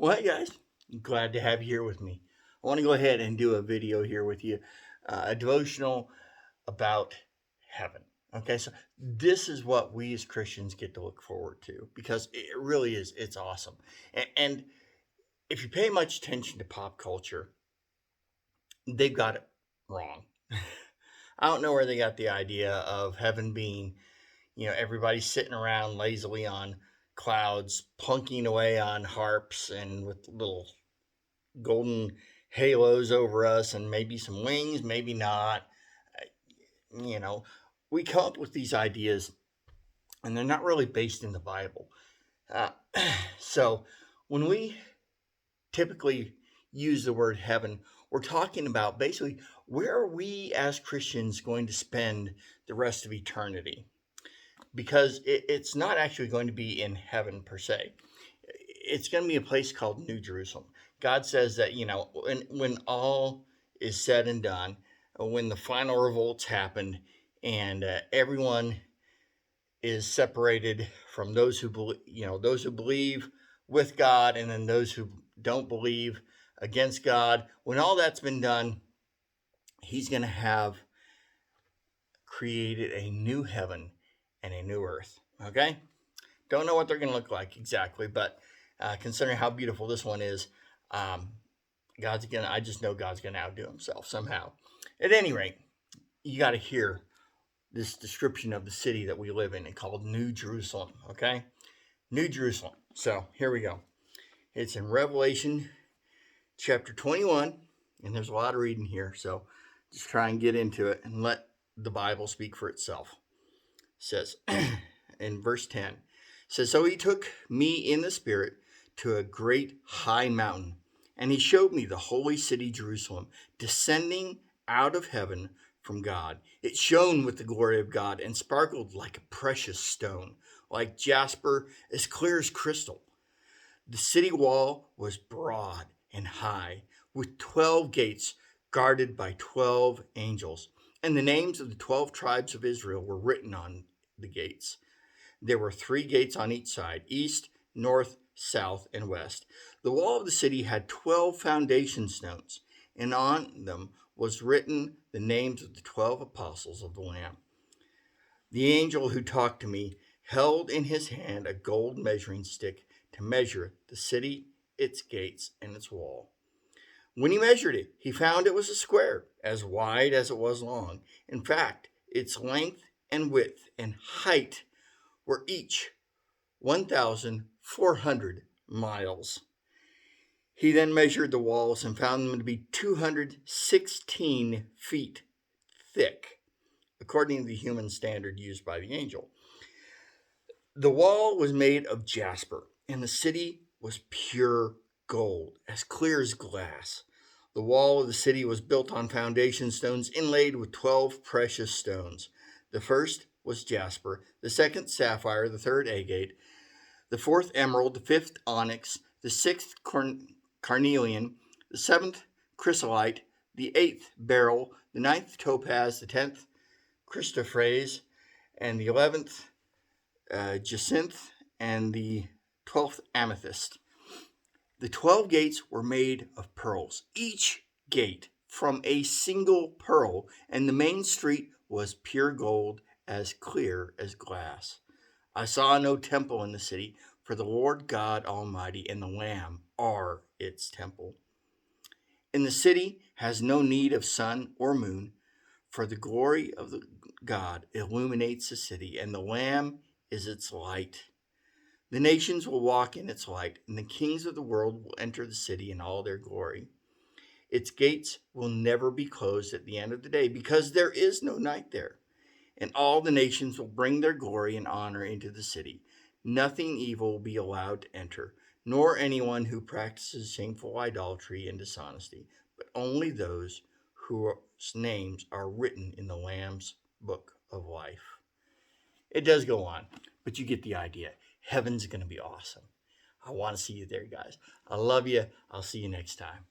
Well, hey guys, glad to have you here with me. I want to go ahead and do a video here with you, a devotional about heaven. Okay, so this is what we as Christians get to look forward to because it really is, it's awesome. And if you pay much attention to pop culture, they've got it wrong. I don't know where they got the idea of heaven being, everybody sitting around lazily on clouds, plunking away on harps and with little golden halos over us and maybe some wings, maybe not. You know, we come up with these ideas and they're not really based in the Bible. Uh, so when we typically use the word heaven, we're talking about basically where are we as Christians going to spend the rest of eternity? Because it's not actually going to be in heaven per se. It's going to be a place called New Jerusalem. God says that, when all is said and done, when the final revolts happened and everyone is separated from those who believe, those who believe with God and then those who don't believe against God, when all that's been done, he's going to have created a new heaven and a new earth. Okay? Don't know what they're going to look like exactly, but considering how beautiful this one is, I just know God's gonna outdo himself somehow. At any rate, you got to hear this description of the city that we live in, called New Jerusalem. Okay, New Jerusalem. So here we go. It's in Revelation chapter 21, and there's a lot of reading here. So just try and get into it and let the Bible speak for itself. It says in verse 10, it says, "So he took me in the spirit to a great high mountain, and he showed me the holy city Jerusalem, descending out of heaven from God. It shone with the glory of God and sparkled like a precious stone, like jasper, as clear as crystal. The city wall was broad and high, with 12 gates guarded by 12 angels, and the names of the 12 tribes of Israel were written on the gates. There were 3 gates on each side, east, north, south, and west. The wall of the city had 12 foundation stones, and on them was written the names of the 12 apostles of the Lamb. The angel who talked to me held in his hand a gold measuring stick to measure the city, its gates, and its wall. When he measured it, he found it was a square, as wide as it was long. In fact, its length and width and height were each 1,400 miles. He then measured the walls and found them to be 216 feet thick, according to the human standard used by the angel. The wall was made of jasper, and the city was pure gold, as clear as glass. The wall of the city was built on foundation stones inlaid with 12 precious stones. The first was jasper, the second sapphire, the third agate, the fourth emerald, the fifth onyx, the sixth carnelian, the seventh chrysolite, the eighth beryl, the ninth topaz, the 10th chrysoprase, and the 11th jacinth, and the 12th amethyst. The 12 gates were made of pearls, each gate from a single pearl, and the main street was pure gold, as clear as glass. I saw no temple in the city, for the Lord God Almighty and the Lamb are its temple. And the city has no need of sun or moon, for the glory of the God illuminates the city, and the Lamb is its light. The nations will walk in its light, and the kings of the world will enter the city in all their glory. Its gates will never be closed at the end of the day, because there is no night there. And all the nations will bring their glory and honor into the city. Nothing evil will be allowed to enter, nor anyone who practices shameful idolatry and dishonesty, but only those whose names are written in the Lamb's book of life. It does go on, but you get the idea. Heaven's going to be awesome. I want to see you there, guys. I love you. I'll see you next time.